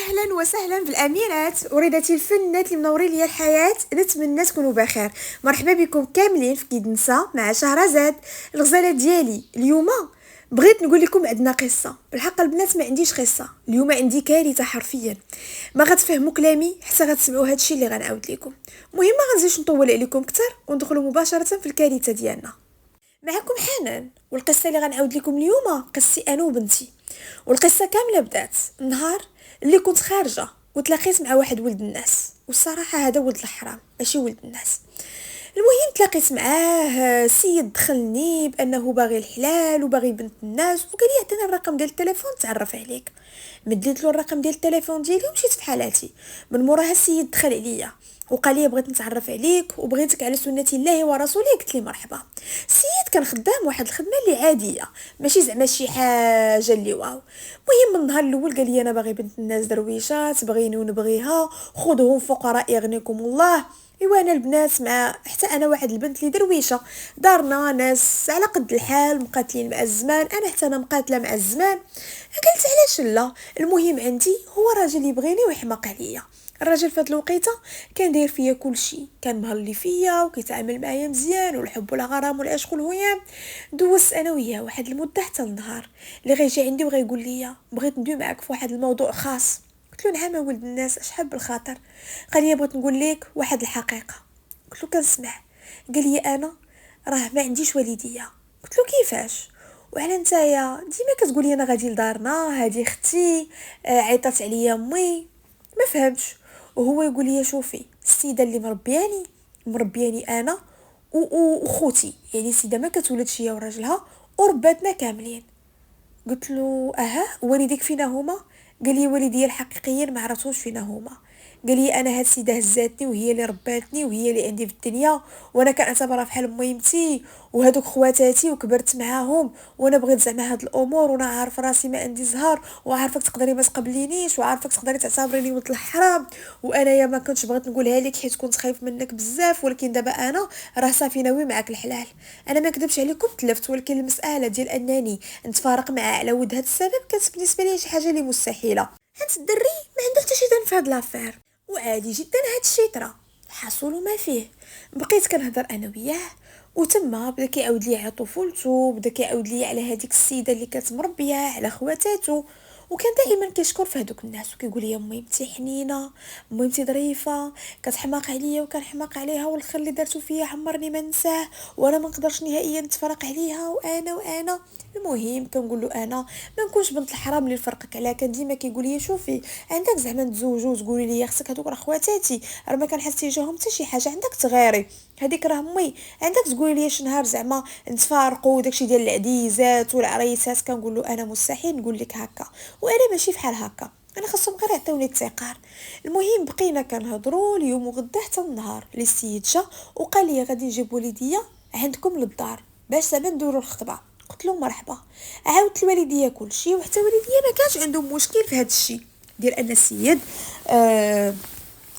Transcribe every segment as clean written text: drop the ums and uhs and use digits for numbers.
اهلا وسهلا بالاميرات وريداتي الفنات اللي منورين لي الحياه. نتمنى تكونوا بخير. مرحبا بكم كاملين في كيد نسا مع شهرزاد الغزاله ديالي. اليوم بغيت نقول لكم عندنا قصه. بالحق البنات ما عنديش قصه اليوم، عندي كارثه حرفيا. ما غتفهموا كلامي حتى غتسمعوا هادشي اللي غنعاود لكم. المهم ما غنزيدش نطول عليكم كتر وندخلوا مباشره في الكارثه ديالنا. معكم حنان، والقصه اللي غنعاود لكم اليوم قصتي انا وبنتي. والقصه كامله بدات نهار اللي كنت خارجه وتلاقيت مع واحد ولد الناس، والصراحه هذا ولد الحرام ماشي ولد الناس. المهم تلاقيت معاه سيد دخلني بانه باغي الحلال وباغي بنت الناس، وقال لي عطيني الرقم ديال التليفون تعرف عليك. مديت له الرقم ديال التليفون ديالي ومشيت في حالاتي. من موراها السيد دخل عليا وقال لي بغيت نتعرف عليك وبغيتك على سنه الله ورسوله. قلت لي مرحبا. السيد كان خدام واحد الخدمه اللي عاديه، ماشي زعما شي حاجه اللي واو. المهم من النهار الاول قال لي انا باغي بنت الناس درويشات، بغيني ونبغيها، خذهم فقراء يغنيكم الله. ايوا انا البنات مع حتى انا واحد البنت اللي درويشه، دارنا ناس على قد الحال مقاتلين مع الزمان، انا حتى انا مقاتله مع الزمان. قلت علاش لا. المهم عندي هو راجل يبغيني ويحماق عليا. الراجل في هاد الوقيته كان داير فيا كل شيء، كان مهلي فيا وكيتعامل معايا مزيان، والحب والغرام والعشق والهيام. دوزت انا وياه واحد المده حتى النهار اللي غيجي عندي وغيقول لي بغيت ندوي معاك في واحد الموضوع خاص. قلت له نعم ولد الناس اش حاب الخاطر. قال لي بغيت نقول لك واحد الحقيقه. قلت له كنسمع. قال لي انا راه ما عنديش والديه. قلت له كيفاش وعلى نتايا ديما كتقولي انا غادي لدارنا هذه اختي، عيطات عليا امي ما فهمتش. وهو يقول لي شوفي السيده اللي مربياني انا وخوتي، يعني السيده ما كتولدش هي وراجلها ورباتنا كاملين. قلت له اها والديك فينا هما؟ قال لي والدي الحقيقيين ما عرفتوش فينا هما. قال لي انا هاد السيده هزاتني وهي اللي رباتني وهي اللي عندي في الدنيا، وانا كنعتبرها بحال ميمتي وهذوك خواتاتي وكبرت معاهم، وانا بغيت زعما هاد الامور وانا عارف راسي ما عندي زهر، وعارفك تقدري ما تقبلينيش، وعارفك تقدري تعتبريني ولد الحرام. وانا يا ما كنتش بغيت نقولها لك حيت كنت خايف منك بزاف، ولكن دابا انا راه صافي ناوي معاك الحلال. انا ما كذبش عليكم تلفت، ولكن المساله ديال انني نتفارق معاه على ود هاد السبب كانت بالنسبه لي شي حاجه اللي مستحيله. هاد الدري ما عنده حتى شي ذنب في هاد لافير، وعادي جدا هاد الشيء طرا حصل ما فيه. بقيت كنهضر انا وياه، وتما بدا كيعاود لي على طفولته، بدا كيعاود لي على هذيك السيده اللي كانت مربيه على خواتاتو، وكان دائما كيشكر في هذوك الناس وكيقول لي امي بنتي حنينه، امي بنتي ظريفه، كتحماق عليا وكنحماق عليها، والخير اللي دارتو فيا عمرني ما نساه، وانا ما نقدرش نهائيا نتفرق عليها، وانا. المهم كنقول له انا ما نكونش بنت الحرام اللي نفرقك عليها. كان ديما كيقول لي شوفي عندك زعما نتزوجوا وتقولي لي خصك هذوك راه خواتاتي، راه ما كنحس تيجاهم حتى شي حاجه، عندك تغيري هذيك راه امي، عندك تقولي لي شي نهار زعما نتفارقوا وداكشي ديال العديزات والعريسات. كنقول له انا مستحيل نقول لك هكا، وانا ماشي بحال هكا، انا خاصهم غير يعطيوني التقار. المهم بقينا كنهضروا اليوم وغدا حتى النهار اللي السيد جا وقال لي غادي نجيب وليديا عندكم للدار باش زعما ندوروا الخطبه. قلت له مرحبا. عاودت الوالديه كلشي، وحتى والديا ما كانش عندهم مشكل في هذا الشيء ديال ان السيد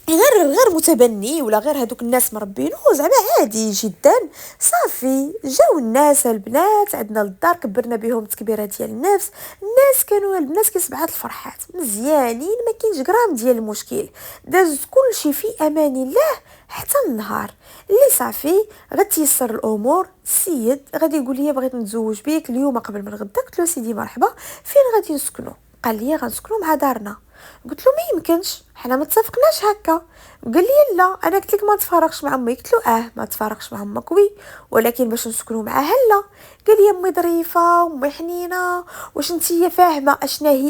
غير متبني ولا غير هذوك الناس مربينه زعما عادي جدا. صافي جاو الناس البنات عندنا للدار، كبرنا بهم تكبيره ديال النفس. الناس كانوا البنات كيسبعات الفرحات مزيانين، ما كاينش غرام ديال المشكل، داز كلشي في امان الله حتى النهار اللي صافي غتيسر الامور. السيد غادي يقول لي بغيت نتزوج بيك اليوم قبل من غدا. قلت له سيدي مرحبا، فين غادي نسكنوا؟ قال لي غنسكنوا مع دارنا. قلت له ما يمكنش، حنا ما اتفقناش هكا. قال لي لا انا قلت لك ما تفارقش مع امي. قلت له ما تفارقش مع امك وي، ولكن باش نسكنوا معاها لا. قال لي امي ظريفه امي حنينه، واش نتيا فاهمه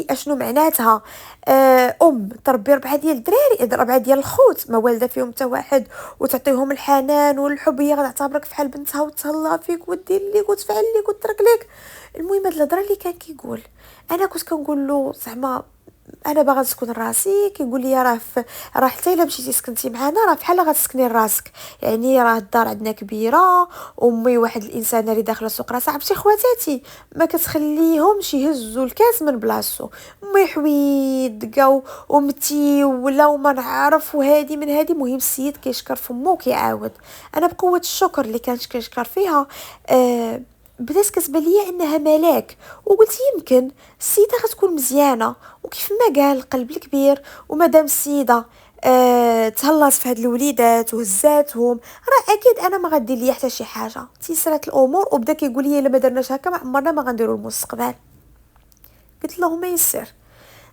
اشنو معناتها تربي 4 ديال الدراري 4 ديال الخوت ما والده فيهم حتى واحد، وتعطيهم الحنان والحب، هي غتعتبرك فحال بنتها وتهلا فيك ودير ليك وتفعل ليك وترك ليك. المهم هاد الهضره اللي كان كيقول، انا كنت كنقول له زعما انا باغا نسكن راسي. كيقول لي راه حتى الا مشيتي سكنتي معنا راه بحال غتسكني راسك، يعني راه الدار عندنا كبيره، امي واحد الانسانه اللي داخله سوق راسها، عرفتي خواتاتي ما كتخليهمش يهزوا الكاس من بلاصتو، امي حويد دقاو ومتي ولا وما نعرف وهادي من هادي. مهم السيد كيشكر فمو وكيعاود. انا بقوه الشكر اللي كانش كيشكر فيها بدات كتبان ليا انها ملاك، وقلت يمكن السيده غتكون مزيانه. وكيف ما قال القلب الكبير، ومادام السيده تهلاص في هاد الوليدات وهزاتهم، راه اكيد انا ما غدير ليا حتى شي حاجه. تيسرات الامور وبدا كيقول لي الا ما درناش هكا ما عمرنا ما غنديروا المستقبل. قلت اللهم يسر.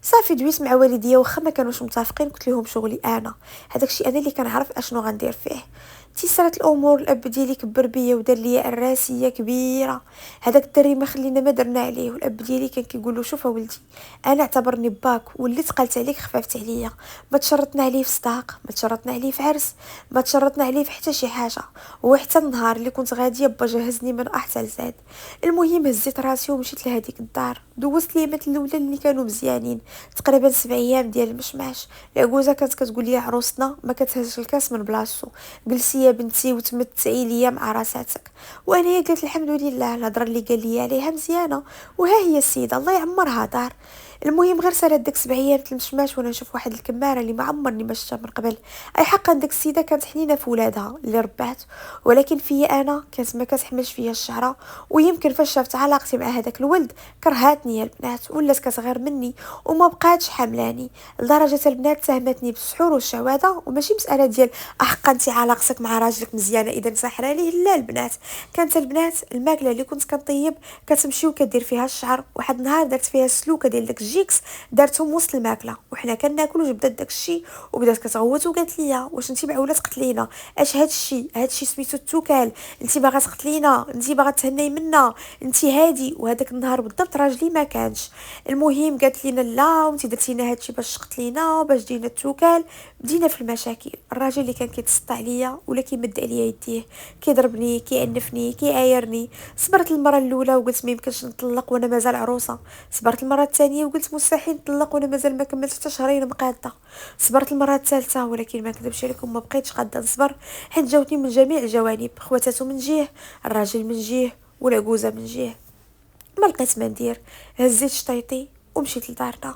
صافي دويت مع والديا واخا ما كانوش متفقين، قلت لهم شغلي انا، هذاك الشيء انا اللي كنعرف اشنو غندير فيه. تيسرات الامور، الاب ديالي كبر بيا ودار ليا الراسيه كبيره. هذاك الدري ما خلينا ما درنا عليه، والاب ديالي كان كيقول له شوف ولدي، انا اعتبرني باك وليت قلت عليك خففت عليا، ما تشرطنا عليه في صداق، ما تشرطنا عليه في عرس، ما تشرطنا عليه في حتى شي حاجه. وحتى النهار اللي كنت غاديه با جهزني من احسن لزاد. المهم هزيت راسي ومشيت لهذيك الدار، دوزت ليامات الاولى اللي كانوا مزيانين، تقريبا 7 ايام ديال المشماش. العجوزه كانت كتقول لي عروستنا ما كتهزش الكاس من بلاصتو، جلسي يا بنتي وتمتعي ليا مع راساتك. وانا قلت الحمد لله، الهضره اللي قال لي عليها مزيانه، وها هي السيده الله يعمرها دار. المهم غير سالت ديك 7 ايام المشماش وانا نشوف واحد الكماره اللي ما عمرني ما شفتها من قبل. اي حقا ديك السيده كانت حنينه في ولادها اللي ربات، ولكن فيا انا كانت ما كتحملش فيا الشعره. ويمكن فاش شافت علاقتي مع هذاك الولد كرهاتني يا البنات، ولات كتغير مني وما بقاتش حملاني، لدرجه البنات ساهمتني بالسحور والشواده. وماشي مساله ديال احقا انت علاقتك مع راجلك مزيانه اذا ساحره ليه، لا البنات، كانت البنات الماكله اللي كنت كنطيب كتمشي وكدير فيها الشعر. واحد النهار درت فيها السلوكه ديال داك الجيكس، دارتهم وسط الماكله وحنا كناكل، وجبدت داك الشيء وبدات كتغوت وقالت لي واش انت معوله تقتلينا؟ اش هادشي سميتو التوكال، انت باغا تقتلينا، انت باغا تهني منا، انت هادي. وهذاك النهار بالضبط راجلي ما كانش. المهم قالت لينا لا وانت درتينا هادشي باش تقتلينا باش دينا التوكال. بدينا في المشاكل. الراجل اللي كان كيتسطى عليا ولا كيمد عليا يديه، كيضربني كيعنفني كيعايرني. صبرت المره الاولى وقلت ما يمكنش نطلق وانا مازال عروسه. صبرت المره الثانيه وقلت مستحيل نطلق وانا مازال ما كملتش حتى شهرين مقاده. صبرت المره الثالثه، ولكن ما نكذبش عليكم ما بقيتش قاده نصبر، حيت جاوتني من جميع الجوانب، خواتاتو من جهه، الراجل من جهه، والعجوزه من جهه. ما لقيت ما ندير، هزيت شطيطي ومشيت لدارنا.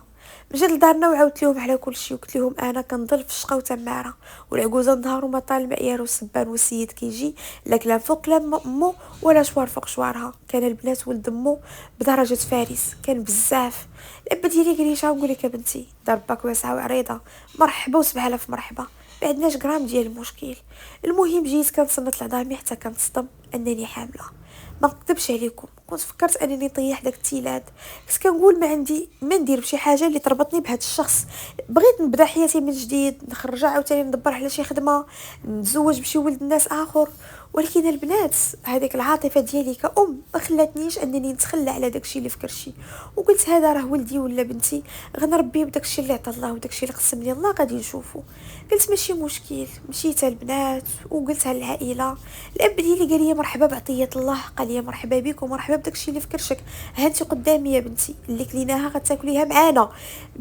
مشيت لدارنا وعاودت لهم على كل شيء، وقلت لهم انا كنضل في الشقا وتماره، والعجوزه نهار وما طال المعيار والسبان والسيد كيجي، لا كلام فوق كلام امو ولا شوار فوق شوارها. كان البنات ولد امو بدرجه فارس، كان بزاف. الاب ديالي قال لي شنو نقول لك يا بنتي، دار باك واسعه وعريضه، مرحبا وسبع الاف مرحبا، ما عندناش غرام ديال المشكل. المهم جيت كنصنت لعظامي حتى كنتصدم انني حامله. ما نكذبش عليكم، كنت فكرت انني طيح داك التيلاد، كنت كنقول ما عندي ما ندير بشي حاجه اللي تربطني بهذا الشخص. بغيت نبدا حياتي من جديد، نخرج عاوتاني ندبر على شي خدمه، نتزوج بشي ولد الناس اخر. ولكن البنات هذيك العاطفه ديالي كأم ما خلاتنيش انني نتخلى على داكشي اللي في كرشي. وقلت هذا راه ولدي ولا بنتي، غنربيه بداكشي اللي عطا الله وداكشي اللي قسم لي الله غادي نشوفو. قلت ماشي مشكل. مشيت البنات وقلتها للعائله. الاب ديالي قال لي مرحبا بعطيه الله، قال لي مرحبا بك ومرحبا بداكشي اللي في كرشك، ها انت قدامي يا بنتي اللي كليناها غتاكليها معانا.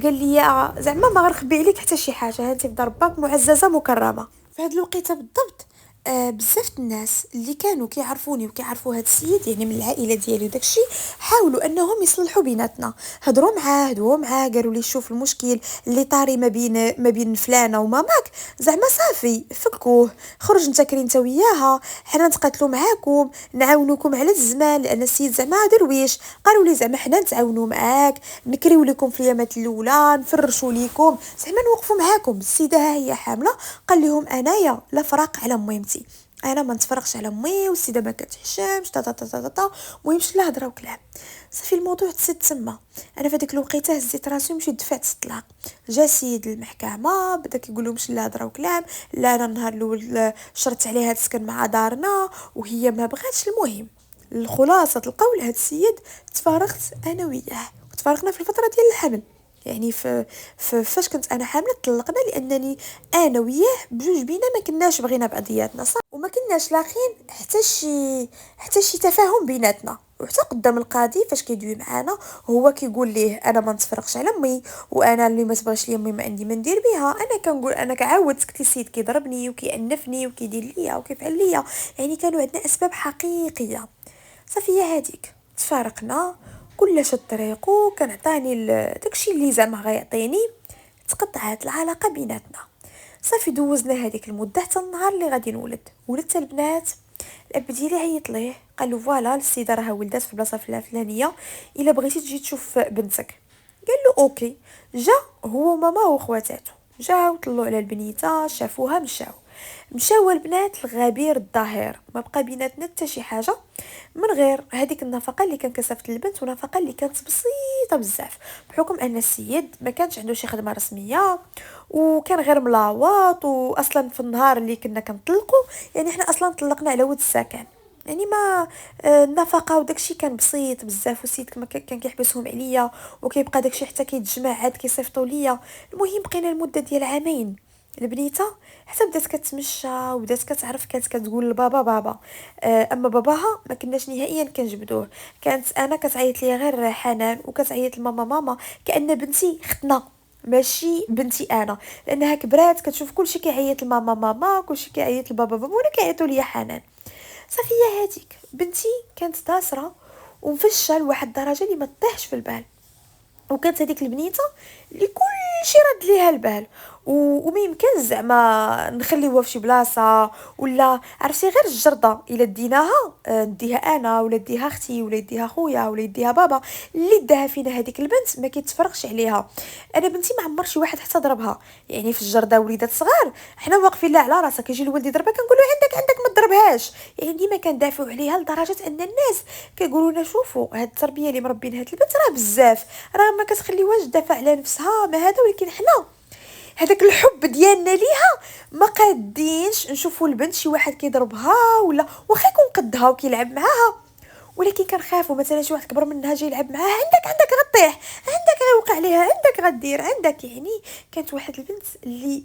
قال لي زعما ما غنخبي عليك حتى شي حاجه، ها انت في دار باك معززه مكرمه. في هاد الوقيته بالضبط بزاف الناس اللي كانوا كيعرفوني وكيعرفوا هذا السيد يعني من العائله ديالي وداكشي، حاولوا انهم يصلحوا بيناتنا، هضروا معاه قالوا لي شوف المشكل اللي طاري ما بين فلانه وماماك، زعما صافي فكوه، خرج انت كري انت وياها، حنا نتقاتلوا معاكم نعاونوكم على الزمان، لان السيد زعما درويش. قالوا لي زعما حنا نتعاونوا معاك، نكريو لكم في اليامات الاولى، نفرشوا لكم، زعما نوقفوا معاكم. السيده ها هي حامله، قال لهم انايا لا فراق على مهمتي، انا ما نتفرقش على امي، والسيده ما كتحشمش تا تا تا تا تا. ويمشي لها هضره وكلام، صافي الموضوع تسد تما. انا في ديك الوقيته هزيت راسي ومشيت دفعت الطلاق. جا سيد المحكمه بدا كيقول لهم مشي لها هضره وكلام، لا انا النهار الاول شرط عليها تسكن مع دارنا وهي ما بغاتش. المهم الخلاصه القول هاد السيد تفارقت انا وياه، وتفارقنا في الفتره ديال الحمل. يعني فاش كنت انا حامله طلقنا، لانني انا وياه بجوج بينا ما كناش بغينا بعضياتنا صح، وما كناش لاقين حتى شي تفاهم بيناتنا. وحتى قدام القاضي فاش كيدوي معانا هو كيقول ليه انا ما نتفرقش على امي، وانا اللي ما تبغيش لي امي ما عندي ما ندير بها. انا كنقول انا كعاود سكتي السيد كيضربني وكيعنفني وكيدير ليا وكيفعل ليا، يعني كانوا عندنا اسباب حقيقيه. صافي يا هذيك تفارقنا، كل شد طريقه كان عطاني داكشي اللي زعما غيعطيني، تقطعت العلاقه بيناتنا. صافي دوزنا هذيك المده حتى النهار اللي غادي ولدت البنات. الاب ديالي عيط ليه قال له فوالا السيده راها ولدات في بلاصه فلانيه، الا بغيتي تجي تشوف بنتك. قال له اوكي. جا هو وماما وخواتاتو، جاو طلعوا على البنيته، شافوها، مشاو البنات الغبير الظاهر، ما بقى بيناتنا حتى شي حاجه من غير هذيك النفقه اللي كان كسفت البنت، ونفقه اللي كانت بسيطه بزاف، بحكم ان السيد ما كانش عنده شي خدمه رسميه، وكان غير ملاوط، واصلا في النهار اللي كنا كنطلقوا يعني احنا اصلا طلقنا على ود السكن، يعني ما النفقه وداكشي كان بسيط بزاف، والسيد كما كان كيحبسهم عليا، وكيبقى داكشي حتى كيتجمع عاد كيصيفطوا ليا. المهم بقينا لمده ديال عامين البنيته حتى بدات كتمشى وبدات كتعرف، كانت كتقول لبابا بابا. اما باباها ما كناش نهائيا كنجبدوه، كانت انا كتعيط ليا غير حنان، وكتعيط لماما ماما كأن بنتي ختنا ماشي بنتي انا، لانها كبرات كتشوف كلشي كيعيط لماما ماما، كلشي كيعيط لبابا بابا، وانا كيعيطوا ليا حنان. صافي هي هذيك بنتي كانت داسره ومفشه لواحد الدرجه اللي ما تطيحش في البال، وكانت هذيك البنيته اللي كلشي رد ليها البال، وما يمكن زعما نخليوها في شي بلاصه، ولا عرفتي غير الجرده الا ديناها نديها انا، ولا ديها اختي، ولا يديها خويا، ولا يديها بابا، اللي داها فينا هذيك البنت ما كيتفرقش عليها. انا بنتي ما عمر شي واحد حتى ضربها، يعني في الجرده وليدات صغار حنا واقفين لها على راسها، كيجي الولد يضربها كنقولوا عندك ما تضربهاش، يعني ديما كندافعوا عليها لدرجه ان الناس كيقولوا لنا شوفوا هاد التربيه اللي مربين هاد البنت راه بزاف، راه ما كتخليوهاش تدافع على نفسها ما هذا، ولكن حنا هذاك الحب ديالنا ليها ما قادينش نشوفوا البنت شي واحد كيضربها، ولا واخا يكون قدها وكيلعب معاها، ولكن كنخافوا مثلا شي واحد كبر منها جاي يلعب معاها، عندك غطيح، عندك غيوقع عليها، عندك غدير عندك، يعني كانت واحد البنت اللي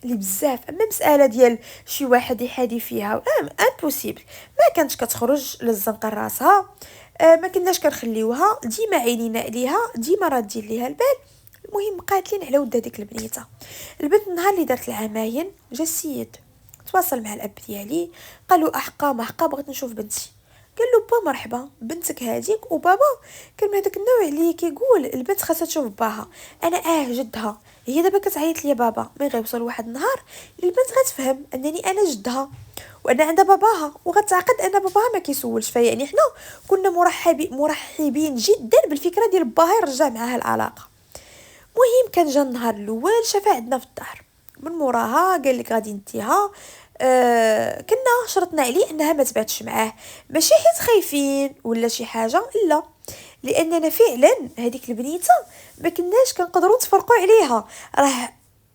بزاف. اما مساله ديال شي واحد يحادي فيها امبوسيبل، ما كانتش كتخرج للزنقه راسها، ما كناش كنخليوها، ديما عينينا عليها، ديما رادين ليها البال. المهم قاتلين على ود هذيك البنيته. البنت النهار اللي دارت العماين جا السيد تواصل مع الاب ديالي، قال له احقا ما حقا بغيت نشوف بنتي. قال له با مرحبا بنتك هذيك، وبابا كان من هذاك النوع اللي كيقول البنت خاصها تشوف باها، انا جدها، هي دابا كتعيط ليا بابا، ملي غيوصل واحد النهار البنت غتفهم انني انا جدها، وان عندها باباها، وغتعقد ان باباها ما كيسولش فيا، يعني حنا كنا مرحبين جدا بالفكره ديال باها يرجع معاها العلاقه. مهم كان جا النهار الاول شافها عندنا في الدار، من موراها قال لك غادي نديها، كنا شرطنا عليه انها ما تبعدش معاه، ماشي حيت خايفين ولا شي حاجه، لا، لاننا فعلا هذيك البنيته ما كناش كنقدروا نتفرقوا عليها،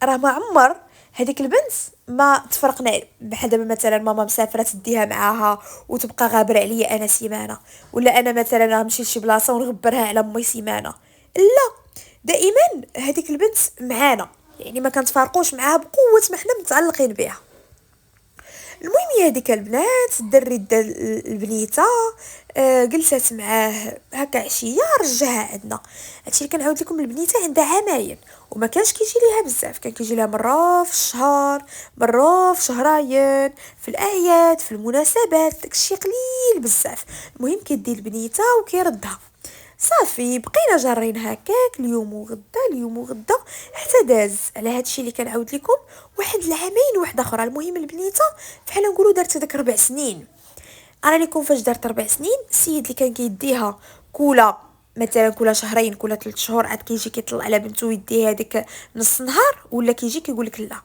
راه ما عمر هذيك البنت ما تفرقنا بحال دابا مثلا ماما مسافره تديها معاها وتبقى غابره عليا انا سيمانه، ولا انا مثلا غنمشي لشي بلاصه ونغبرها على امي سيمانه، لا، دائما هذيك البنت معانا، يعني ما كنتفارقوش معاها بقوه ما حنا متعلقين بها. المهم هي هذيك البنات الدري دا البنيته جلست معاه هكا عشيه رجعها عندنا. هادشي اللي كنعاود لكم، البنيته عندها عماين وما كانش كيجي ليها بزاف، كان كيجي لها مره في الشهر، مره في شهرين، في الاعياد، في المناسبات، داكشي قليل بزاف. المهم كيدي البنيته وكيردها. صافي بقينا جارين هكاك اليوم وغدا اليوم وغدا، حتى داز على هادشي اللي كنعاود لكم واحد العامين واحده اخرى. المهم البنيته بحال نقولوا دارت هذاك 4 سنين. انا لكم فاش دارت 4 سنين السيد اللي كان كيديها كولا مثلا كل شهرين كل 3 شهور عاد كيجي كيطلع على بنته ويديها هذيك نص نهار، ولا كيجي كيقول لك لا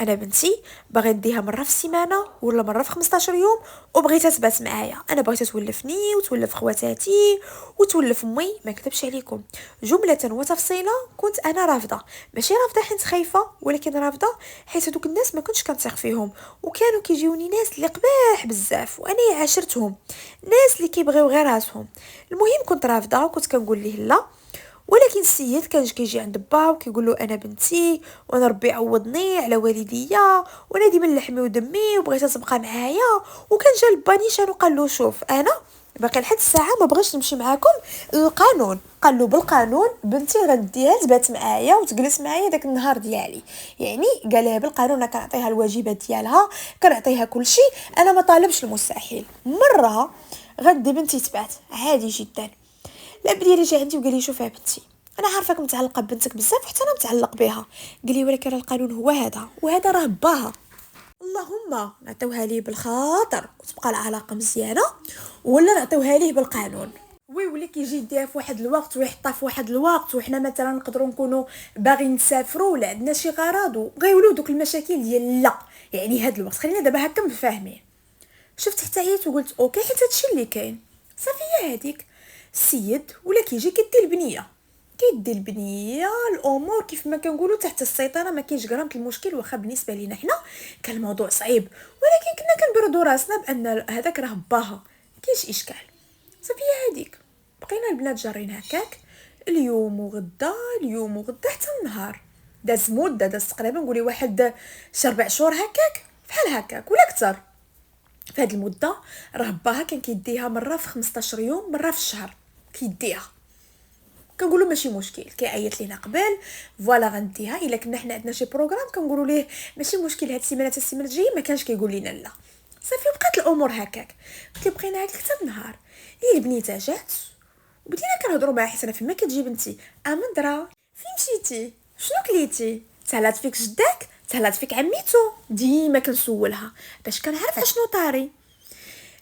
انا بنتي باغي نديها مره في السيمانه ولا مره في 15 يوم، وبغيتها تبات معايا، انا بغيتها تولفني وتولف خواتاتي وتولف امي. ما كتبش عليكم جمله وتفصيله كنت انا رافضه، ماشي رافضه حيت خايفه، ولكن رافضه حيت هذوك الناس ما كنتش كنثق فيهم، وكانوا كيجيوني ناس اللي قباح بزاف وانا عاشرتهم، ناس اللي كيبغيو غير راسهم. المهم كنت رافضه وكنت كنقول ليه لا، ولكن السيد كان كيجي عند با وكيقول له انا بنتي وانا ربي عوضني على والديا وانا ديما لحمي ودمي وبغيتها تبقى معايا، وكان جا البانيشان وقال له شوف انا باقي لحد الساعه ما بغيتش نمشي معاكم القانون، قال له بالقانون بنتي غنديها تبات معايا وتجلس معايا داك النهار ديالي، يعني قال لها بالقانون كنعطيها الواجبات ديالها كنعطيها كل شيء، انا ما طالبش المستحيل، مره غدي بنتي تبات عادي جدا. الاب ديالي جا عندي وقال لي شوف يا بنتي انا عارفاك متعلقه ببنتك بزاف وحتى انا متعلق بها، قال لي ولكن القانون هو هذا وهذا راه باها، اللهم نعطيوها ليه بالخاطر وتبقى العلاقه مزيانه، ولا نعطيوها ليه بالقانون. وي ولا كيجي يديها في واحد الوقت ويحطها في واحد الوقت، وحنا مثلا نقدروا نكونوا باغيين نسافروا ولا عندنا شي غرض وغيولوا دوك المشاكل ديال لا، يعني هاد الوقت خلينا دابا هكا مفاهمين. شفت حتى عييت وقلت اوكي حيت هادشي اللي كاين صافي. هي هذيك السيد ولا كيجي كيدي البنيه، كيدي البنيه الامور كيف ما كنقولوا تحت السيطره، ما كاينش غرامه المشكل. واخا بالنسبه لينا حنا كان الموضوع صعيب، ولكن كنا كنبردوا راسنا بان هذاك راه باها كاينش اشكال. صافي هذيك بقينا البنات جارين هكاك اليوم وغدا اليوم وغدا حتى النهار. داز مده، داز تقريبا نقولي واحد 4 شهور هكاك بحال هكاك ولا اكثر. في هذه المده راه باها كان كيديها مره في 15 يوم، مره في الشهر كيديها. كنقولوا ماشي مشكل، كيعيط لينا قبل فوالا غنديها. الا كنا حنا عندنا شي بروغرام كنقولوا ليه ماشي مشكل هاد السيمانه حتى السيمانه الجايه، ما كانش كيقول لنا لا. صافي بقات الامور هكاك. قلت بقينا هكاك حتى النهار اللي البنيته جات وبدينا كنهضروا معاها حيت انا فين ما كتجي بنتي امندرا فين مشيتي شنو كليتي تهلات فيك جداك تهلات فيك عميتو. ديما كنسولها باش كنعرف شنو طاري.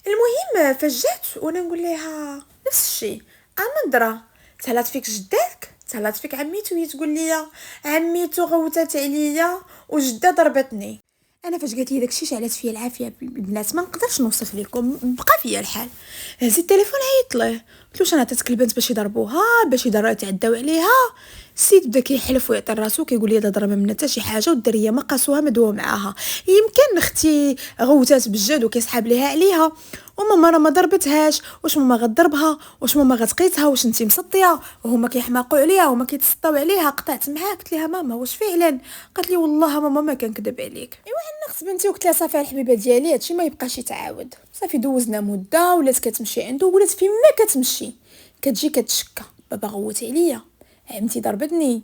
المهم فجات وانا نقول لها نفس الشيء امندرا تهلات فيك جداك تهلات فيك عميتو. هي تقول لي عميتو غوتات عليا وجده ضربتني. انا فاش قالت لي داكشي شعلت فيا العافيه البنات، ما نقدرش نوصف لكم، بقى فيا الحال. هزيت التليفون عيطت له قلت له انا عطيتك البنت باش يضربوها باش يتعداو عليها. السيد بدا كيحلف ويعطي راسو كيقول لي الهضره ما من حتى شي حاجه، والدريه ما قاسوها ما دواو معاها. يمكن اختي غوتات بالجد وكيسحاب ليها عليها، وماما راه ما ضربتهاش. واش ماما غتضربها؟ واش ماما غتقيتها؟ واش انتي مسطيه؟ وهما كيحماقوا عليها وما كيتسطاو عليها. قطعت معاها قلت لها ماما واش فعلا؟ قالت لي والله ماما ما كنكذب عليك. ايوا انا خص بنتي وقلت لها صافي الحبيبه ديالي هادشي ما يبقاش يتعاود. صافي دوزنا مده ولات كتمشي عنده ولات فين ما كتمشي كتجي كتشكى بابا غوت عليا عمتي ضربتني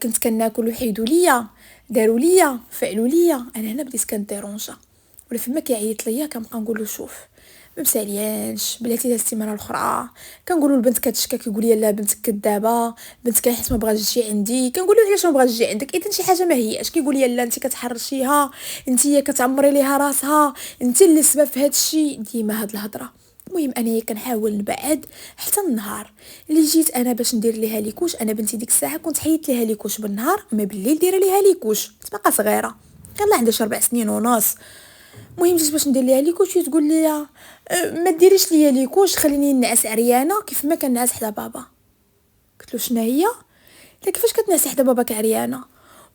كنت كناكل وحيدوا ليا داروا ليا فعلوا ليا. انا هنا بديت كنديرونجا ولا فما كيعيط ليا كنبقى نقول له شوف ما مساليانش بلاتي هاد السيمانه الاخرى. كنقولوا البنت كتشكى كيقول لي لا بنتك كذابه بنتك حيت ما بغاش تجي عندي. كنقول له علاش ما بغاش تجي عندك اذا شي حاجه ما هياش؟ كيقول لي لا انت كتحرشيها انت كتعمري ليها راسها انت اللي السبب في هاد الشيء. ديما هاد الهضره. المهم انايا كنحاول نبعد حتى النهار اللي جيت انا باش ندير ليها ليكوش. انا بنتي ديك الساعه كنت حيدت ليها ليكوش بالنهار، ما بالليل دير ليها ليكوش تبقى صغيره كان عندها 4 سنين ونص. المهم جيت باش ندير ليها ليكوش تقول لي ما ديريش ليا ليكوش خليني نعس عريانه كيف ما كنعس حدا بابا. قلت له شنو هي؟ لا كيفاش كتنعسي حدا باباك عريانه؟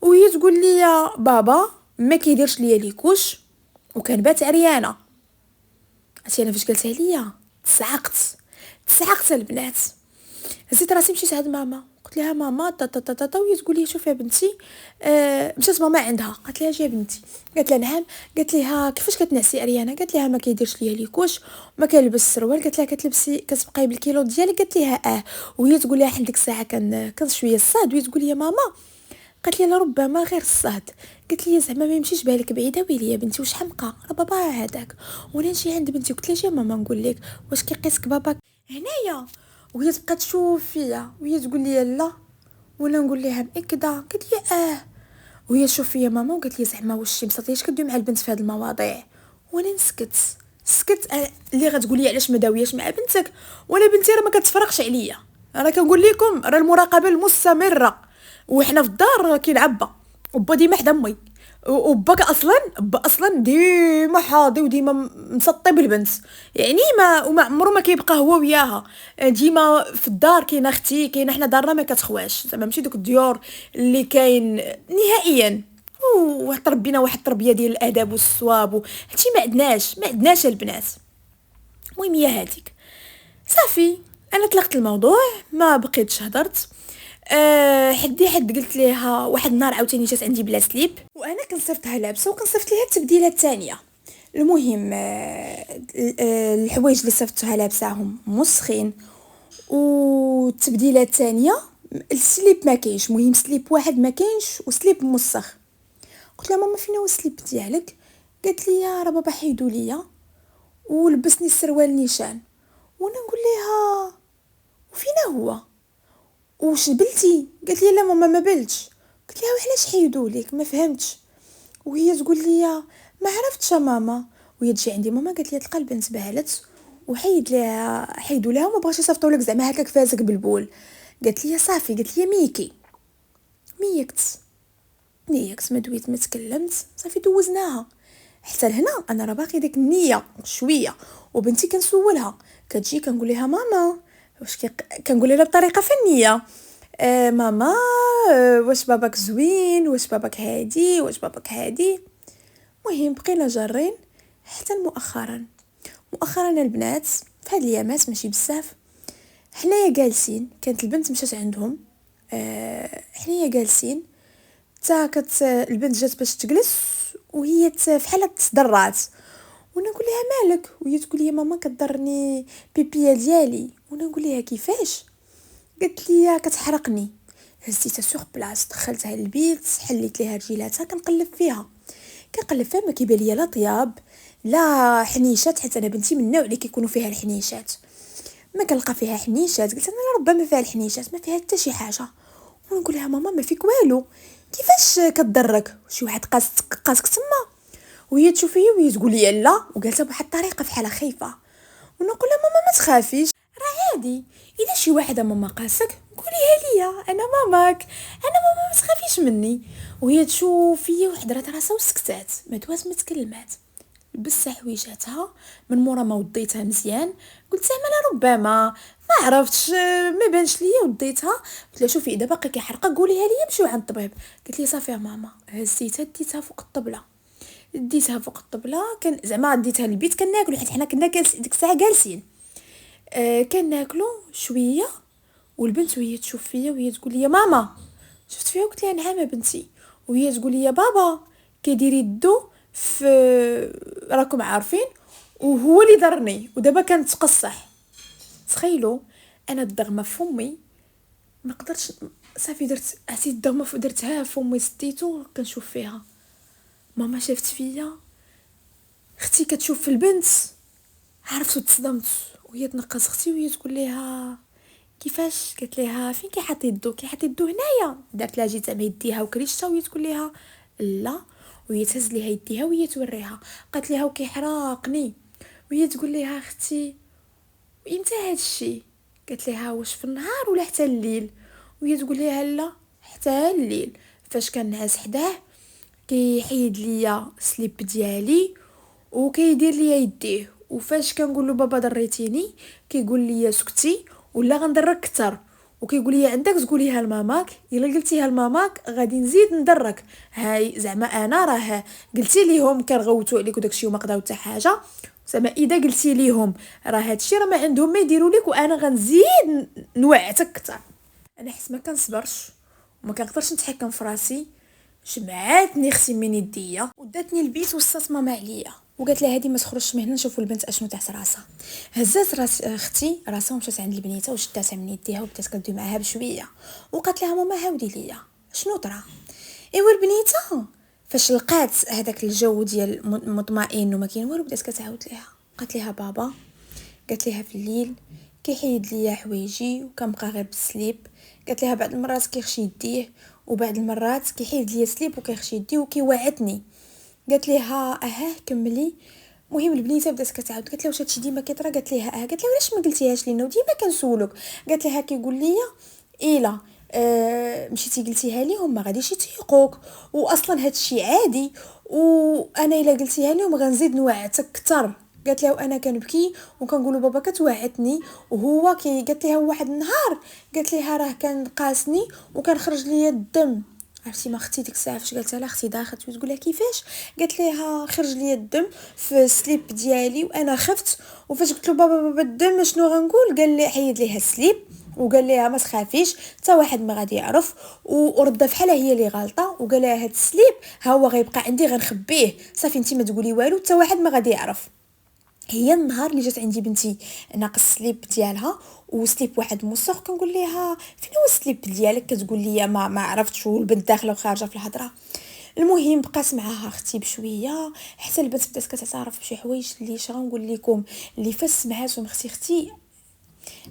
وهي تقول لي بابا ما كيديرش ليا ليكوش وكنبات عريانه. عرفتي انا فاش قالتها ليا تصعقت البنات. هزيت راسي مشيت عند ماما قلت لها ماما تا وهي تقول لي شوفي يا بنتي مشات ماما عندها قالت لها جا بنتي. قالت لها نعم. قالت لها كيفاش كتنعسي عريانه؟ قالت لها ما كيديرش ليا ليكوش وما كنلبس السروال. قالت لها كتلبسي كتبقاي بالكيلو ديالك؟ قالت لها وهي تقول لها حال ديك الساعه كان شويه الصاد. وهي تقول لي ماما قالت لي ربما غير الصهد. قلت لي زعما ما يمشيش بالك بعيده ويلي يا بنتي واش حمقى راه بابا هذاك. وانا نجي عند بنتي قلت لها جا ماما نقول لك واش كيقيسك باباك هنايا؟ وهي تبقى تشوف فيا وهي تقول لي لا وانا نقول لها مأكده. قالت لي وهي تشوف فيا ماما وقالت لي زعما واش شي مسطيش كدوي مع البنت في هذه المواضيع. وانا سكت اللي غتقول لي علاش ما داوياش مع بنتك وانا بنتي راه ما كتفرقش عليا. انا كنقول لكم راه المراقبه المستمره وحنا في الدار كاين وبا ديما حدا امي وباك اصلا ديما حاضي وديما مسطي بالبنت يعني وما عمره ما كيبقى هو وياها. ديما في الدار كاين اختي كاين حنا دارنا ما كتخواش زعما ماشي دوك الديور اللي كاين نهائيا. وتربينا واحد التربيه ديال الاداب والصواب هادشي ما عندناش البنات. المهم هي هذيك صافي انا طلقت الموضوع ما بقيتش هضرت. حد قلت ليها واحد النهار عاوتاني جات عندي بلا سليب وانا كنصيفطها لابسه وكنصيفط ليها التبديله الثانيه. المهم الحوايج اللي صيفطتها لابساهم مسخين والتبديله الثانيه السليب ما كاينش. المهم سليب واحد ما كاينش وسليب مسخ. قلت لها ماما فين هو السليب ديالك؟ قالت لي راه بابا حيدو ليا ولبسني السروال نيشان. وانا نقول لها وفين هو وش بلتي؟ قالت لي لا ماما ما بلتش. قلت لها وعلاش حيدوا لك؟ ما فهمتش. وهي تقول لي ما عرفتش يا ماما. وهي تجي عندي ماما قالت لي تلقى البنت بهلت حيدوا لها وما بغاش يصيفطوا لك زعما هكاك فازك بالبول. قالت لي صافي، قالت لي ميكت ما دويت ما تكلمت صافي دوزناها. حتى لهنا انا راه باقي ديك النيه شويه. وبنتي كنسولها كتجي كنقول لها ماما كنقول لها بطريقه فنيه ماما واش باباك زوين، واش باباك هادي، واش باباك هادي. مهم بقينا جارين حتى مؤخرا البنات في هاد الايامات ماشي بزاف حنايا جالسين، كانت البنت مشات عندهم حنايا جالسين تا البنت جات باش تجلس وهي فحال تصدرات. وانا نقول لها مالك؟ وهي تقول لي ماما كضرني بيبيا ديالي. وانا نقول لها كيفاش؟ قالت لي كتحرقني. هزيتها سوغ بلاص دخلتها للبيت حليت ليها رجيلاتها كنقلب فيها ما كيبان ليا لا طياب لا حنيشات، حتى انا بنتي من النوع اللي كيكونوا فيها الحنيشات. ما كنلقى فيها حنيشات. قلت انا ربما فيها الحنيشات ما فيها حتى شي حاجه. ونقول لها ماما ما فيك والو، كيفاش كتضرك؟ شي واحد قاسك تما؟ وهي تشوف فيا وهي تقول لي لا، وقالتها بواحد الطريقه فحال خايفه. ونقول لها ماما ما تخافيش راه عادي، اذا شي واحده ماما قاسك قوليها ليا انا ماماك، انا ماما ما تخافيش مني. وهي تشوف فيا وحضرت راسها وسكتات ما دوات ما تكلمات. لبست حويجاتها من مورا ما وديتها مزيان. قلت زعما ربما ما عرفتش ما بانش ليا وديتها. قلت لها شوفي اذا باقي كيحرقك قوليها ليا نمشيو عند الطبيب. قالت لي صافي يا ماما. هزيتها ديتها فوق الطبله كان زعما ديتها للبيت كناكلوا حيت حنا كنا ديك الساعه جالسين كناكلوا شويه. والبنت وهي تشوف فيا وهي تقول لي ماما شفت فيها؟ قلت لها نعم بنتي. وهي تقول لي بابا كيدير يدو في راكم عارفين وهو اللي ضرني ودابا كنتقصح. تخيلوا انا الضغمه في فمي ما قدرتش صافي درت عطيت الضغمه درتها في فمي سديتو كنشوف فيها. ماما شافت فيا اختي كتشوف في البنت عرفت وتصدمت. وهي تنقص اختي وهي تقول لها كيفاش؟ قالت لها فين كيحط يدو هنايا. دارت لها جيت زعما يديها وكريشتها وهي تقول لها لا. وهي تهز ليها يديها وهي توريها. قالت لها وكيحرقني. وهي تقول لها اختي امتى هاد الشيء؟ قالت لها واش في النهار ولا حتى الليل؟ وهي تقول لها لا حتى الليل. فاش كنعس حداه كيحيد ليا سليب ديالي وكيدير ليا يديه. وفاش كنقول له بابا ضريتيني كيقول لي سكتي ولا غنضرك كثر. وكيقول لي عندك تقوليها لماماك، الا قلتيها لماماك غادي نزيد ندرك. هاي زعما انا راه قلتي ليهم كنغوتوا عليك وداكشي وما قداو حتى حاجه. زعما اذا قلتي ليهم راه هادشي راه ما عندهم ما يديروا لك وانا غنزيد نوعتك كثر. انا حس ما كنصبرش وما كنقدرش نتحكم في راسي. جمعاتني اختي من يديا وداتني البيت وصات ماما عليا وقالت لها هادي ما تخرجش من هنا نشوفوا البنت اشنو تحت راسها. هزات راس اختي راسها ومشات عند البنيته وشداتها من يديها وبدات كدوي معاها بشويه. وقالت لها ماما هاودي ليا شنو طرا. ايوا البنيته فاش لقات هذاك الجو ديال مطمئن وما كاين والو بدات كتعاود ليها. قالت لها بابا قالت لها في الليل كيحيد ليا حوايجي وكنبقى غير بالسليب. قالت لها بعض المرات كيخشي يديه وبعض المرات كيحيد ليا سليب وكيخشي يديه وكيوعدني. قالت لها كملي. مهم البنيته بدات كتعاود قالت لها واش هادشي ديما كيطرا؟ قالت لها قالت لها علاش ما قلتيهاش لينا وديما كنسولك؟ قالت لها كيقول ليا الا مشيتي قلتيها ليهم ما غاديش يتيقوك واصلا هادشي عادي وانا الا قلتيها ليهم غنزيد نوعتك كثر. قالت لها وانا كنبكي وكنقول بابا كتوعدني وهو قالت لها واحد النهار قالت لها راه كان قاسني وكان خرج ليا الدم. عرفتي ما اختي ديك الساعه فاش قالت لها اختي داخلت وتقول لها كيفاش؟ قالت لها خرج ليا الدم في السليب ديالي وانا خفت. وفاش قلت له بابا الدم شنو غنقول؟ قال لي حيد ليها السليب وقال لها ما تخافيش حتى واحد ما غادي يعرف. ورد فحالها هي اللي غلطه وقال لها هاد السليب ها هو غيبقى عندي غنخبيه صافي انت ما تقولي والو حتى واحد ما غادي يعرف. هي النهار اللي جات عندي بنتي ناقص السليب ديالها وسليب واحد موسخ كنقول لها فين هو السليب ديالك؟ كتقول لي ما عرفتش والبنت داخله وخارجه في الهضره. المهم بقات معاها اختي بشويه حتى البنت بدات كتعترف بشي حوايج اللي غنقول لكم اللي فاش سمعاتهم اختي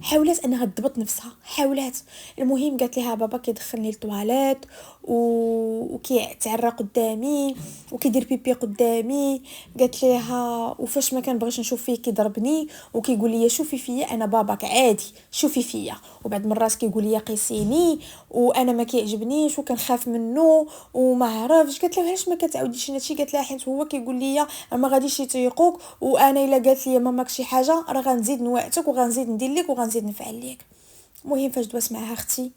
حاولت انها تضبط نفسها، حاولت. المهم قالت لها بابا كيدخلني للطواليت وكيتعرى قدامي وكيدير بيبي قدامي. قالت لها وفاش ما كنبغيش نشوف فيه كيضربني وكيقول لي شوفي فيا انا باباك عادي، شوفي فيا. وبعد مرات كيقول لي قيسيني وانا ما كيعجبنيش وكنخاف منه وما عرفش. قالت له علاش ما كتعاوديش هادشي؟ قالت لها حيت هو كيقول لي ما غاديش يطيقوك، وانا الا قالت لي ماماك شي حاجه راه غنزيد نوعتك وغنزيد ندير لك وغنزيد نفعل لك. المهم فاش دوات معها اختي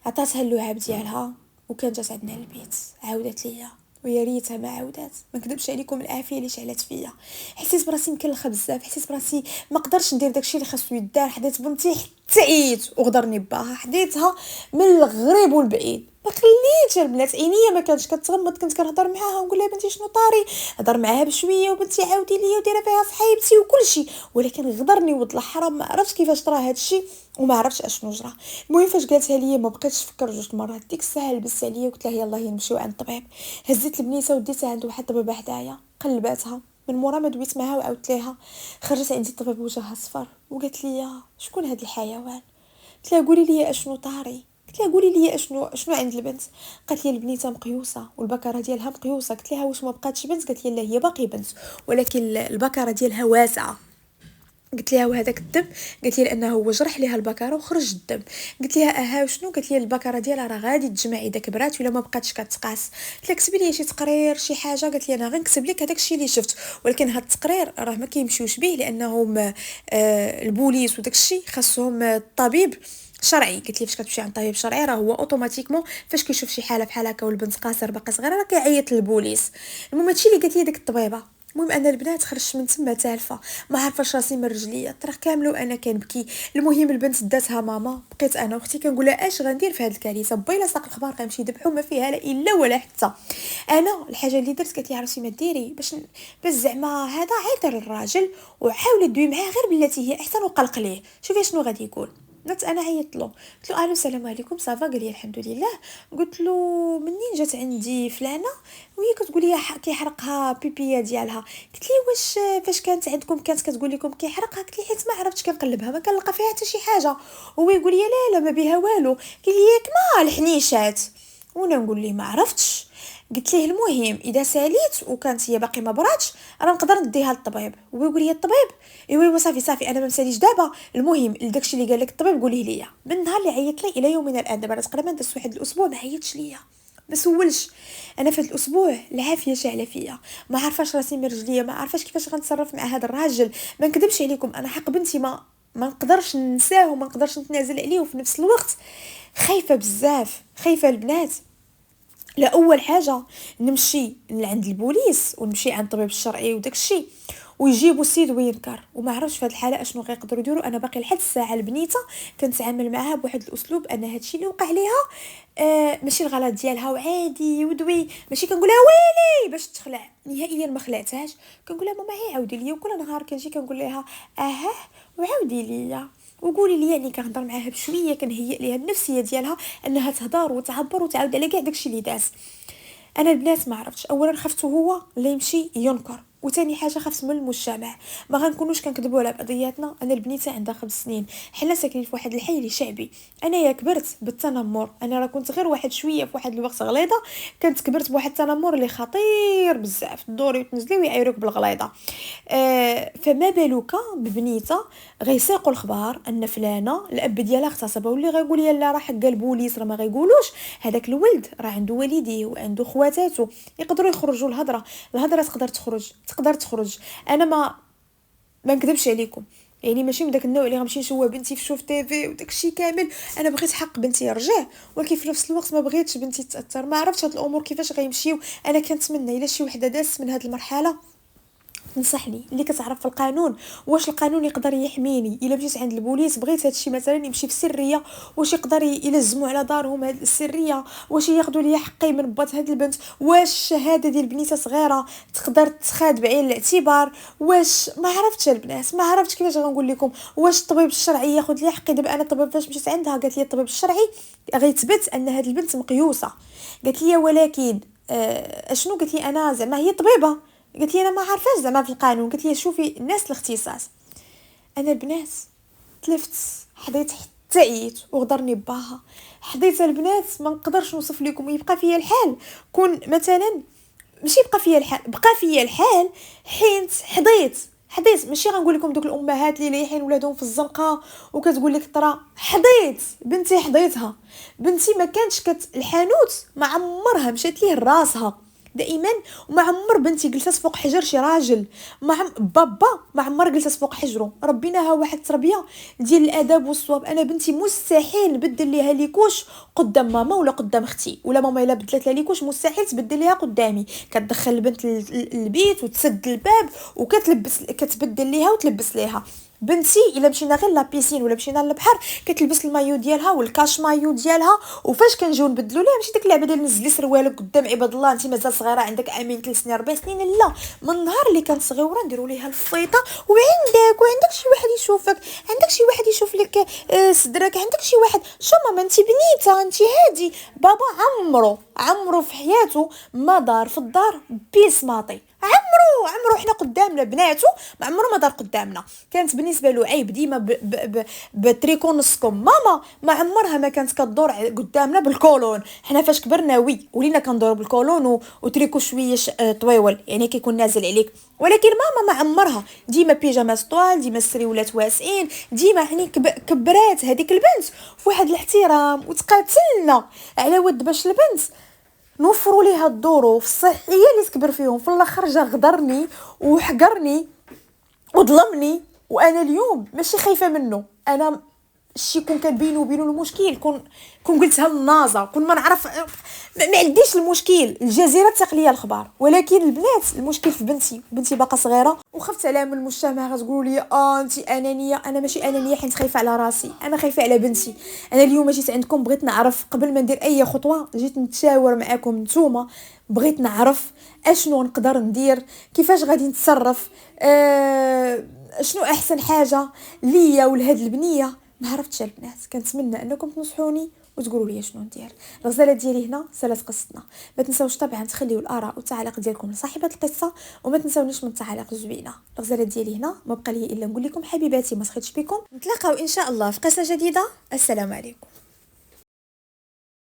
عطاتها اللعاب ديالها وكانت جات عندنا البيت عاودت ليا، ويا ريتها ما عاودات. ما نكذبش عليكم العافيه اللي شعلت فيا، حسيت براسي مكلخه بزاف، حسيت براسي ما قدرش ندير داكشي اللي خاصو يدار. حديت بنتي حتى عييت وغدرني باها، حديتها من الغريب والبعيد، ما خليتش البنات عينيا ما كانتش كتغمض. كنت كنهضر معاها ونقول لها بنتي شنو طاري، هضر معاها بشويه وبنتي عاودي ليا وديرها فيها صحيبتي وكل شيء، ولكن غدرني ولد الحرام. ما عرفتش كيفاش طرا هادشي وما عرفتش اشنو جرى. المهم فاش قالتها ليا ما بقيتش نفكر جوج مرات. ديك الساعه لبست عليا وقلت لها يلاه نمشيو عند الطبيب. هزيت البنيته وديتها عند واحد الطبيبه حدايا قلباتها. من مورا ما دويت معها وعاودت ليها خرجت عندي الطبيب وجهها صفر وقالت لي شكون هاد الحيوان. قلت لها قولي لي اشنو طاري، قلت لها قولي لي اشنو عند البنت. قالت لي البنيته مقيوسه والبكره ديالها مقيوسه. قلت لها واش ما بقاتش بنت؟ قالت لي لا هي باقي بنت ولكن البكره ديالها واسعه. قلت لها وهذاك الدم؟ قالت لي لانه هو جرح ليها البكره وخرج الدم. قلت لها اها شنو؟ قالت لي البكره ديالها راه غادي تجمع اذا كبرات ولا ما بقاتش كتقاس. قلت لها كتبي لي شي تقرير شي حاجه؟ قالت لي انا غنكتب لك هذاك الشيء اللي شفت، ولكن هذا التقرير راه ما كيمشيوش به لانهم البوليس وداك الشيء خاصهم الطبيب شرعي. قلت لي فاش كتمشي عند طبيب شرعي راه هو اوتوماتيكمون فاش كيشوف شي حاله بحال هكا والبنت قاصر باقي صغيره راه كيعيط للبوليس. المهم هادشي اللي قالت لي ديك الطبيبه. المهم انا البنات خرجت من تما تالفه، ما عارفاش راسي من رجليا، الطريق كامله وانا كنبكي. المهم البنت داتها ماما، بقيت انا واختي كنقول لها اش غندير في هذه الكارثه، بيلا ساق الخبار غنمشي ذبحو ما فيها لا الا ولا حتى. انا الحاجه اللي درت قالت لي عرفتي ما ديري باش زعما هذا عيطي للراجل وحاولي تدوي معاه غير بلاتي هي احسن وقلقليه شوفي شنو غادي يقول. نت انا عيطت له قلت له الو السلام عليكم صافا؟ قال لي الحمد لله. قلت له منين جات عندي فلانه وهي كتقول لي كيحرقها بيبيا ديالها. قلت لي واش فاش كانت عندكم كانت كتقول لكم كيحرقها؟ قلت لي حيت ما عرفتش كنقلبها ما كنلقى فيها حتى شي حاجه. هو يقول لي لا لا ما بها والو. قال لي ياك ما الحنيشات وانا نقول لي ما عرفتش. قلت ليه المهم اذا ساليت وكانت هي باقي ما براتش راه نقدر نديها للطبيب. هو يقول لي الطبيب ايوا صافي انا ما مساليش دابا. المهم داكشي اللي قال لك الطبيب قوليه ليا. من النهار اللي عيط لي الى يومنا الان دابا تقريبا داز واحد الاسبوع ما عيطش ليا ما سولش. انا في هذا الاسبوع العافيه شاعله فيا، ما عارفاش راسي من رجليا، ما عارفاش كيفاش غنتصرف مع هذا الراجل. ما نكذبش عليكم انا حق بنتي ما نقدرش ننساه وما نقدرش نتنازل عليه، وفي نفس الوقت خايفه بزاف، خايفه البنات. لا اول حاجه نمشي لعند البوليس ونمشي عند الطبيب الشرعي وداك الشيء ويجيبوا السيد وينكر. وما عرفتش في هذه الحاله اشنو غيقدروا يديروا. انا باقي لحد الساعه البنيته كنتعامل معها بواحد الاسلوب ان هادشي اللي وقع ليها ماشي الغلط ديالها وعادي ودوي، ماشي كنقولها ويلي باش تخلع نهائيا ما خلعتهاش. كنقولها ماما هي عاودي ليا، وكل نهار كنجي كنقول لها وعاودي ليا وقولي لي يعني كنهضر معاها بشويه كنهيئ ليها النفسيه ديالها انها تهضر وتعبر وتعاود على كاع داكشي اللي داز. انا البنات ما عرفتش، اولا خفت هو اللي يمشي ينكر، وثاني حاجه خفت من المجتمع. ما غنكونوش كنكذبوا على بعضياتنا. انا البنيته عندها 5 سنين، حنا ساكنين في واحد الحي اللي شعبي. انا يا كبرت بالتنمر، انا راه كنت غير واحد شويه في واحد الوقت غليظه، كنت كبرت بواحد التنمر اللي خطير بزاف، تدوري وتنزلي ويعيروك بالغليظه. فما بالك ببنيته غيساقوا الخبار ان فلانه الاب ديالها اغتصبها، واللي غيقول يلا راه حق البوليس راه ما غيقولوش. هذاك الولد راه عنده والديه وعنده خواتاته يقدروا يخرجوا الهضره تقدر تخرج. انا ما نكذبش عليكم، يعني ماشي من داك النوع اللي غنمشي نشوه بنتي في شوف تيفي وداك الشيء كامل. انا بغيت حق بنتي يرجع، ولكن في نفس الوقت ما بغيتش بنتي تاثر. ما عرفتش هاد الامور كيفاش غيمشيو. انا كنتمنى الا شي وحده دازت من هاد المرحله نصحني اللي كتعرف في القانون، واش القانون يقدر يحميني الا مشيت عند البوليس بغيت هادشي مثلا يمشي في سريه، واش يقدر يلزموا على دارهم هاد السريه، واش ياخذوا لي حقي من بات هاد البنت، واش الشهاده ديال بنيته صغيره تقدر تخاد بعين الاعتبار، واش ما عرفتش البنات، ما عرفتش كيفاش غنقول لكم. واش الطبيب الشرعي ياخذ لي حقي؟ دابا انا الطبيب فاش مشيت عندها قالت لي الطبيب الشرعي غيثبت ان هاد البنت مقيوسه. قالت لي ولكن اشنو؟ قالت لي انا زعما هي طبيبه، قلت لي انا ما عارفاش زعما في القانون. قلت لي شوفي الناس الاختصاص. انا البنات تلفت حضيت حتى عييت وغدرني باها. حضيت البنات ما نقدرش نوصف لكم، يبقى فيا الحال كون مثلا ماشي يبقى فيا الحال، بقى فيا الحال حين حضيت ماشي غنقول لكم دوك الامهات اللي رايحين ولادهم في الزنقه وكتقول لك ترى حضيت بنتي، حضيتها بنتي ما كانتش الحانوت ما عمرها مشات ليه راسها دائما، وما عمر بنتي جلست فوق حجر شي راجل، بابا ما عمر جلست فوق حجره. ربيناها واحد التربيه ديال الاداب والصواب. انا بنتي مستحيل نبدل ليها ليكوش قدام ماما ولا قدام اختي، ولا ماما الا بدلت لها ليكوش مستحيل تبدل ليها قدامي. كتدخل البنت للبيت وتسد الباب وكتلبس كتبدل ليها وتلبس ليها. بنتي الا مشينا غير لابيسين ولا مشينا للبحر كتلبس المايو ديالها والكاش مايو ديالها، وفاش كنجيو نبدلوا ليها ماشي ديك اللعبه ديال نزلي سروالك قدام عباد الله انت مازال صغيره عندك امين 3 سنين 4 سنين. لا، من النهار اللي كانت صغيره نديروا ليها الفيطه وعندك شي واحد يشوفك، عندك شي واحد يشوف لك صدرك، عندك شي واحد شو ماما انت بنيته انت هادي. بابا عمرو في حياته ما دار في الدار بيسماطي، عمرو حنا قدامنا بناتو ما عمرو ما دار قدامنا. كانت بالنسبه له عيب ديما بتريكو نصكم. ماما ما عمرها ما كانت كدور قدامنا بالكولون. حنا فاش كبرنا ولينا كندور بالكولون وتريكو شويه طويول يعني كيكون نازل عليك، ولكن ماما ما عمرها ديما بيجامات طوال، ديما السريولات واسعين، ديما حني كبرات هذيك البنت فواحد الاحترام وتقاتلنا على ود باش البنت نوفروا ليها الظروف الصحيه اللي تكبر فيهم. في الاخر جا غدرني وحقرني وظلمني، وانا اليوم ماشي خايفه منه. انا الشي كون كان بينه وبينه المشكل كون قلتها للنازا، كون ما نعرف ما عنديش المشكل الجزيره التقليه الاخبار. ولكن البنات المشكل في بنتي باقا صغيره وخفت عليها من المجتمع. غتقولوا لي انت انانيه. انا ماشي انانيه حيت خايفه على راسي، انا خايفه على بنتي. انا اليوم جيت عندكم بغيت نعرف قبل ما ندير اي خطوه، جيت نتشاور معكم نتوما، بغيت نعرف اشنو نقدر ندير، كيفاش غادي نتصرف، شنو احسن حاجه ليا ولهاد البنيه. ما عرفتش البنات، كنتمنى انكم تنصحوني وتقولوا لي شنو ندير. الغزاله ديالي هنا سالات قصتنا. ما تنساوش طبعا تخليوا الاراء والتعليق ديالكم لصاحبه القصه، وما تنساونيش من التعليق الزوينه. الغزاله ديالي هنا ما بقى لي الا نقول لكم حبيباتي ما سخيتش بكم. نتلاقاو ان شاء الله في قصه جديده. السلام عليكم.